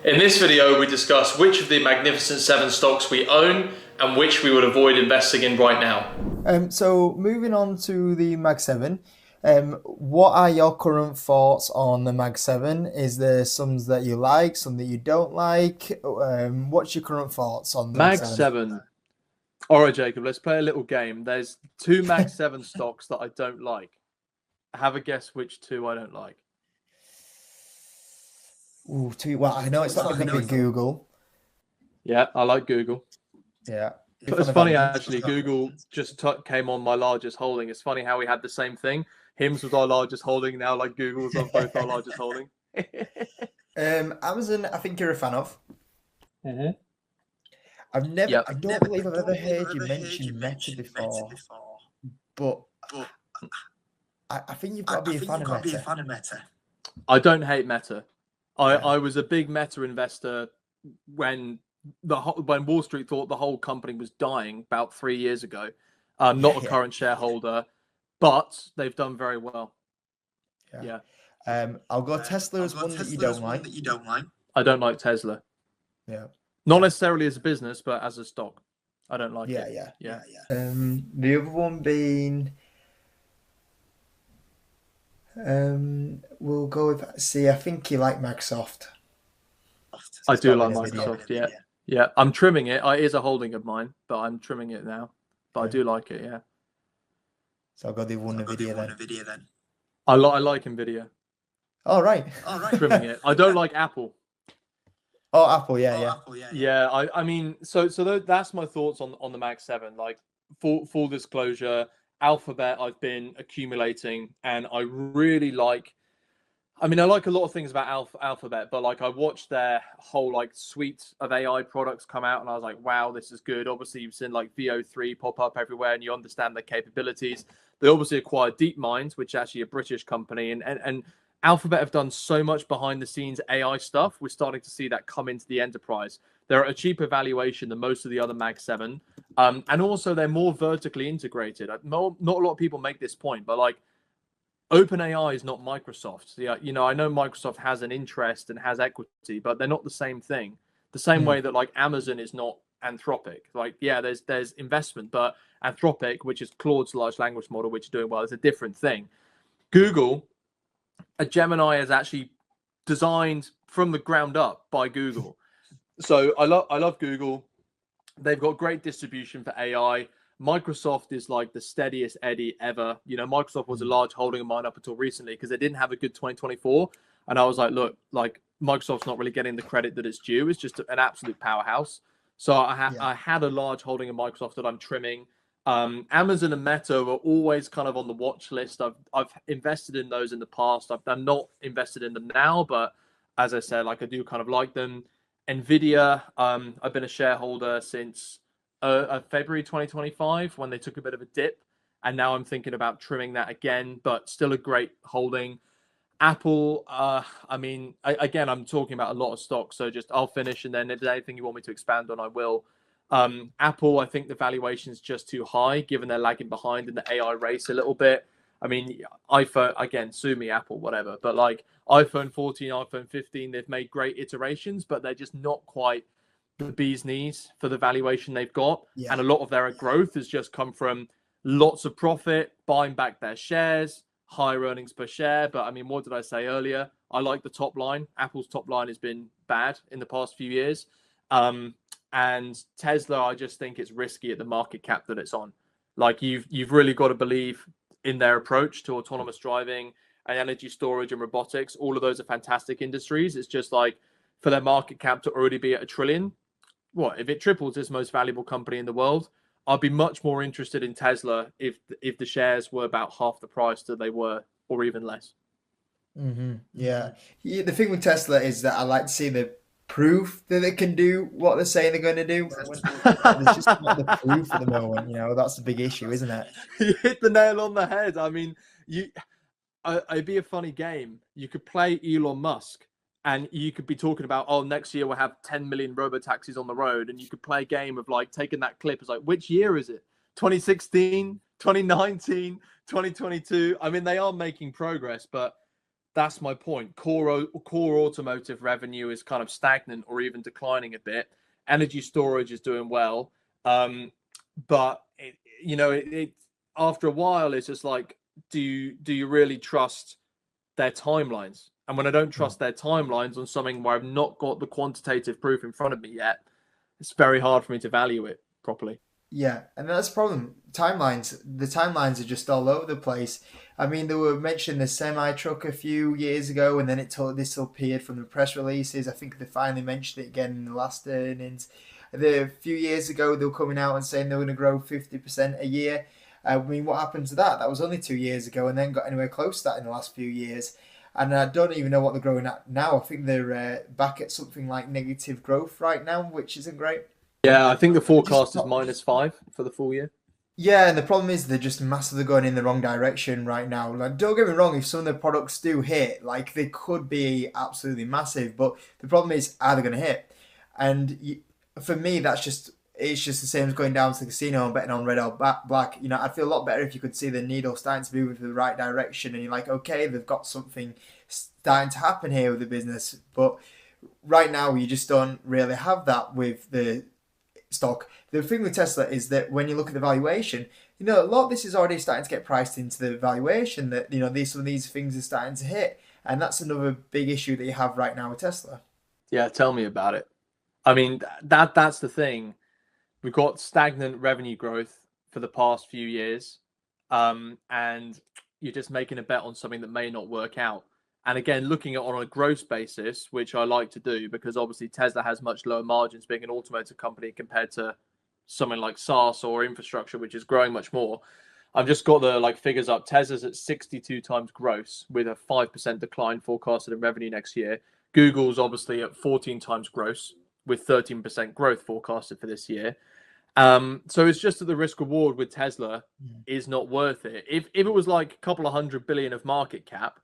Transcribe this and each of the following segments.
In this video, we discuss which of the Magnificent Seven stocks we own and which we would avoid investing in right now. So moving on to the Mag 7, what are your current thoughts on the Mag 7? Is there some that you like, some that you don't like? What's your current thoughts on the Mag 7? All right, Jacob, let's play a little game. There's two Mag 7 stocks that I don't like. Have a guess which two I don't like. Ooh, well, I know it's not going to be Google. Yeah, I like Google. Yeah. It's funny, actually. Google just came on my largest holding. It's funny how we had the same thing. Hims was our largest holding. Now, like, Google's on both our largest holding. Amazon, I think you're a fan of. Mm-hmm. I don't believe I've ever heard you mention Meta before. But I think you've got to be a fan of Meta. I don't hate Meta. I was a big Meta investor when Wall Street thought the whole company was dying about 3 years ago. Not a current shareholder, but they've done very well. Yeah. I'll go Tesla as one that you don't like. I don't like Tesla. Yeah. Not necessarily as a business, but as a stock. I don't like it. Yeah. The other one being, we'll go with, I think you like Microsoft. I do like Microsoft, yeah. I'm trimming it. It is a holding of mine, but I'm trimming it now. But I do like it, yeah. So I'll go do one Nvidia then. I like Nvidia. All right. Trimming it. I don't like Apple. Oh, Apple, yeah. Yeah, I mean, so that's my thoughts on the Mag 7. Like, full disclosure, Alphabet I've been accumulating, and I really like. I mean, I like a lot of things about Alphabet, but like I watched their whole like suite of AI products come out, and I was like, wow, this is good. Obviously, you've seen like VO3 pop up everywhere, and you understand their capabilities. They obviously acquired DeepMind, which is actually a British company, and Alphabet have done so much behind the scenes AI stuff. We're starting to see that come into the enterprise. They're at a cheaper valuation than most of the other Mag 7, and also they're more vertically integrated. Not a lot of people make this point, but like, OpenAI is not Microsoft. Yeah, I know Microsoft has an interest and has equity, but they're not the same thing. The same way that like Amazon is not Anthropic. Like, yeah, there's investment, but Anthropic, which is Claude's large language model, which is doing well, is a different thing. Google, a Gemini is actually designed from the ground up by Google. So I love Google. They've got great distribution for AI. Microsoft is like the steadiest Eddie ever. Microsoft was a large holding of mine up until recently because they didn't have a good 2024. And I was like, look, like Microsoft's not really getting the credit that it's due. It's just an absolute powerhouse. So I had a large holding of Microsoft that I'm trimming. Amazon and Meta were always kind of on the watch list. I've invested in those in the past. I'm not invested in them now, but as I said, like I do kind of like them. Nvidia, I've been a shareholder since February 2025 when they took a bit of a dip, and now I'm thinking about trimming that again, but still a great holding. Apple, I mean, again, I'm talking about a lot of stocks, so I'll finish, and then if there's anything you want me to expand on, I will. Apple, I think the valuation is just too high given they're lagging behind in the AI race a little bit. I mean, iPhone, again, sue me, Apple, whatever, but like iPhone 14, iPhone 15, they've made great iterations, but they're just not quite the bee's knees for the valuation they've got. And a lot of their growth has just come from lots of profit, buying back their shares, higher earnings per share. But I mean, what did I say earlier? I like the top line. Apple's top line has been bad in the past few years. And Tesla, I just think it's risky at the market cap that it's on. Like you've really got to believe in their approach to autonomous driving and energy storage and robotics. All of those are fantastic industries. It's just like for their market cap to already be at $1 trillion, if it triples this most valuable company in the world, I'd be much more interested in Tesla if the shares were about half the price that they were, or even less. Yeah. The thing with Tesla is that I like to see the proof that they can do what they're saying they're going to do. There's just not the proof at the moment. That's the big issue, isn't it? You hit the nail on the head. I mean, it'd be a funny game. You could play Elon Musk, and you could be talking about, next year we'll have 10 million robo-taxis on the road. And you could play a game of like taking that clip. It's like, which year is it? 2016, 2019, 2022. I mean, they are making progress, but that's my point. Core automotive revenue is kind of stagnant or even declining a bit. Energy storage is doing well, but it after a while it's just like, do you really trust their timelines? And when I don't trust their timelines on something where I've not got the quantitative proof in front of me yet, it's very hard for me to value it properly. Yeah, and that's the problem. The timelines are just all over the place. I mean, they were mentioning the semi truck a few years ago, and then it disappeared from the press releases. I think they finally mentioned it again in the last earnings. A few years ago, they were coming out and saying they were going to grow 50% a year. I mean, what happened to that? That was only 2 years ago, and then got anywhere close to that in the last few years. And I don't even know what they're growing at now. I think they're back at something like negative growth right now, which isn't great. Yeah, I think the Just forecast is -5 for the full year. Yeah, and the problem is they're just massively going in the wrong direction right now. Like, don't get me wrong, if some of the products do hit, like they could be absolutely massive, but the problem is, are they going to hit? And for me, it's just the same as going down to the casino and betting on red or black. You know, I'd feel a lot better if you could see the needle starting to move in the right direction, and you're like, okay, they've got something starting to happen here with the business. But right now, you just don't really have that with the stock. The thing with Tesla is that when you look at the valuation, you know, a lot of this is already starting to get priced into the valuation, that, you know, some of these things are starting to hit. And that's another big issue that you have right now with Tesla. Yeah, tell me about it. I mean, that's the thing. We've got stagnant revenue growth for the past few years, and you're just making a bet on something that may not work out. And again, looking at it on a gross basis, which I like to do, because obviously Tesla has much lower margins being an automotive company compared to something like SaaS or infrastructure, which is growing much more. I've just got the figures up. Tesla's at 62 times gross with a 5% decline forecasted in revenue next year. Google's obviously at 14 times gross with 13% growth forecasted for this year. So it's just that the risk reward with Tesla is not worth it. If it was like a couple of $100 billion of market cap,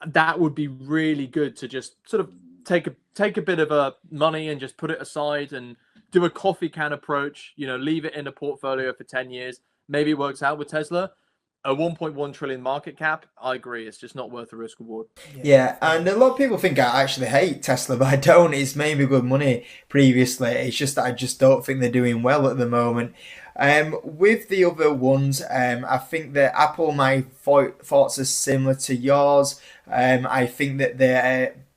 that would be really good to just sort of take a bit of money and just put it aside and do a coffee can approach, leave it in a portfolio for 10 years. Maybe it works out with Tesla. A 1.1 trillion market cap, I agree. It's just not worth the risk reward. Yeah, and a lot of people think I actually hate Tesla, but I don't. It's made me good money previously. It's just that I just don't think they're doing well at the moment. With the other ones, I think that Apple, my thoughts are similar to yours. I think that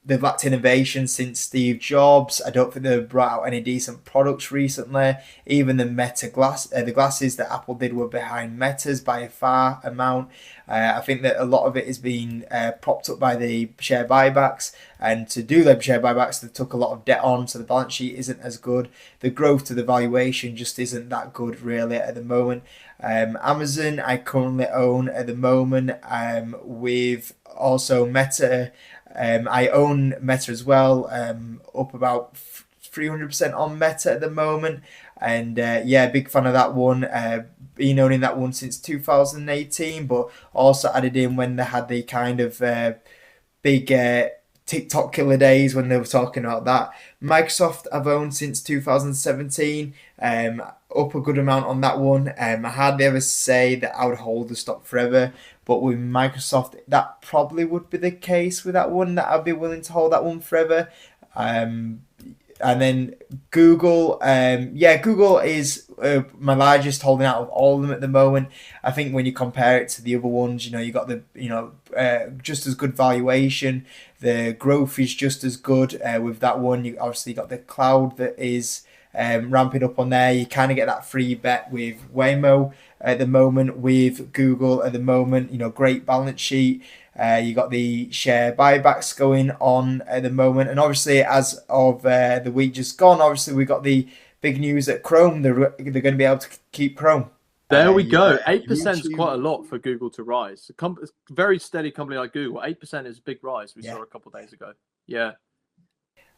they've lacked innovation since Steve Jobs. I don't think they've brought out any decent products recently. Even the the glasses that Apple did were behind Meta's by a far amount. I think that a lot of it is being propped up by the share buybacks, and to do them share buybacks, they took a lot of debt on, so the balance sheet isn't as good. The growth to the valuation just isn't that good really at the moment. Amazon I currently own at the moment, with also Meta. I own Meta as well, up about 300% on Meta at the moment, and big fan of that one. Been owning that one since 2018, but also added in when they had the kind of big TikTok killer days when they were talking about that. Microsoft I've owned since 2017, up a good amount on that one. I hardly ever say that I would hold the stock forever, but with Microsoft that probably would be the case with that one, that I'd be willing to hold that one forever. And then Google, Google is my largest holding out of all of them at the moment. I think when you compare it to the other ones, you got the just as good valuation. The growth is just as good with that one. You obviously got the cloud that is ramping up on there. You kind of get that free bet with Waymo at the moment, with Google at the moment. Great balance sheet. You got the share buybacks going on at the moment, and obviously as of the week just gone, obviously we got the big news that Chrome, they're going to be able to keep Chrome. There we go. 8% is quite a lot for Google to rise. A very steady company like Google, 8% is a big rise. We saw a couple of days ago. Yeah.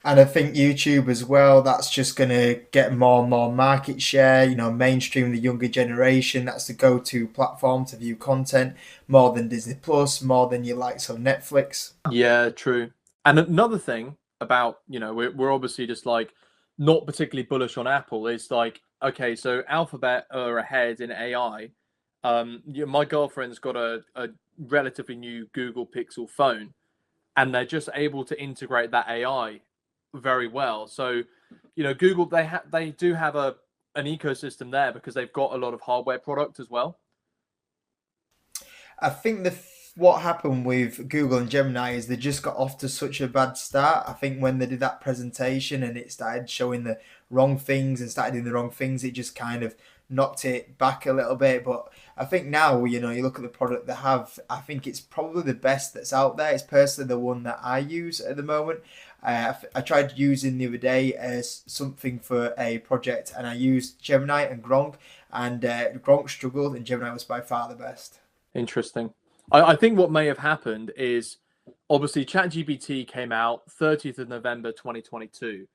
And I think YouTube as well, that's just going to get more and more market share, mainstream the younger generation. That's the go-to platform to view content, more than Disney Plus, more than your likes of Netflix. Yeah, true. And another thing about, we're obviously just not particularly bullish on Apple. It's okay, so Alphabet are ahead in AI. My girlfriend's got a relatively new Google Pixel phone, and they're just able to integrate that AI very well. So, Google, they do have an ecosystem there because they've got a lot of hardware product as well. I think what happened with Google and Gemini is they just got off to such a bad start. I think when they did that presentation and it started showing the wrong things and started doing the wrong things, it just kind of knocked it back a little bit. But I think now, you look at the product they have, I think it's probably the best that's out there. It's personally the one that I use at the moment. I tried using the other day as something for a project, and I used Gemini and Gronk, and Gronk struggled and Gemini was by far the best. Interesting. I think what may have happened is obviously ChatGPT came out 30th of November 2022.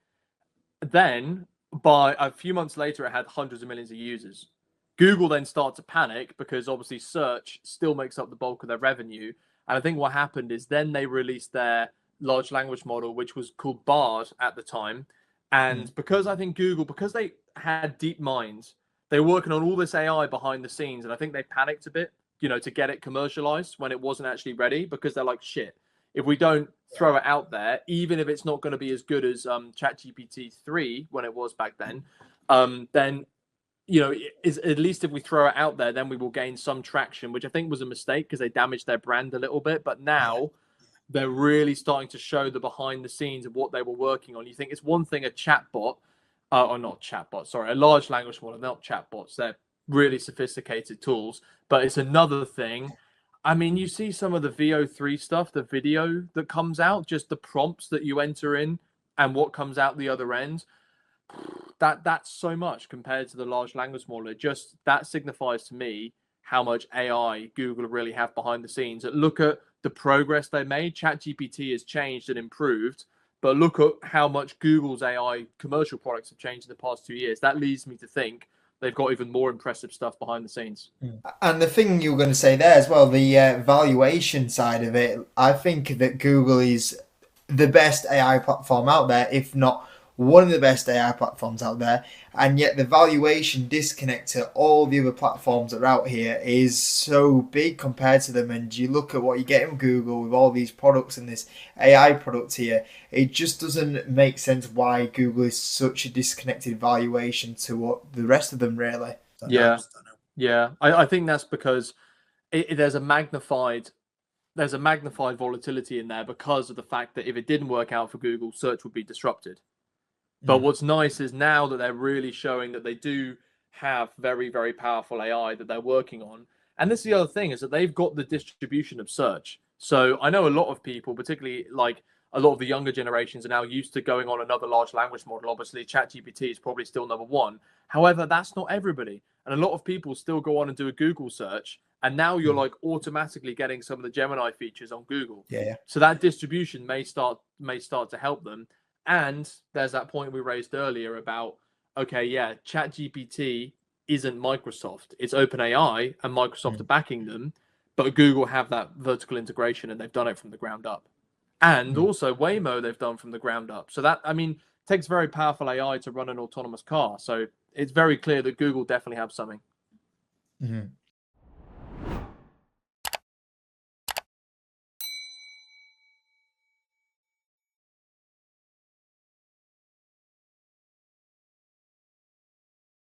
Then by a few months later, it had hundreds of millions of users. Google then started to panic because obviously search still makes up the bulk of their revenue. And I think what happened is then they released their large language model, which was called Bard at the time. And because I think Google, because they had deep minds, they were working on all this AI behind the scenes. And I think they panicked a bit, to get it commercialized when it wasn't actually ready, because they're like, shit, if we don't throw it out there, even if it's not going to be as good as ChatGPT 3 when it was back then, then at least if we throw it out there, then we will gain some traction, which I think was a mistake because they damaged their brand a little bit. But now they're really starting to show the behind the scenes of what they were working on. You think it's one thing a chatbot, or not chatbot, sorry, a large language model, not chatbots. They're really sophisticated tools, but it's another thing. I mean, you see some of the VO3 stuff, the video that comes out, just the prompts that you enter in and what comes out the other end. That's so much compared to the large language model. That signifies to me how much AI Google really have behind the scenes. Look at the progress they made. ChatGPT has changed and improved, but look at how much Google's AI commercial products have changed in the past 2 years. That leads me to think they've got even more impressive stuff behind the scenes. And the thing you were going to say there as well, the valuation side of it, I think that Google is the best AI platform out there, if not one of the best AI platforms out there. And yet the valuation disconnect to all the other platforms that are out here is so big compared to them. And you look at what you get in Google with all these products and this AI product here, it just doesn't make sense why Google is such a disconnected valuation to what the rest of them really. Yeah. I think that's because there's a magnified volatility in there because of the fact that if it didn't work out for Google, search would be disrupted. But what's nice is now that they're really showing that they do have very, very powerful AI that they're working on. And this is the other thing, is that they've got the distribution of search. So I know a lot of people, particularly like a lot of the younger generations, are now used to going on another large language model. Obviously, ChatGPT is probably still number one. However, that's not everybody. And a lot of people still go on and do a Google search. And now you're like automatically getting some of the Gemini features on Google. Yeah. So that distribution may start to help them. And there's that point we raised earlier about, okay, yeah, ChatGPT isn't Microsoft. It's OpenAI, and Microsoft are backing them. But Google have that vertical integration, and they've done it from the ground up. And also Waymo they've done from the ground up. So that, I mean, takes very powerful AI to run an autonomous car. So it's very clear that Google definitely have something.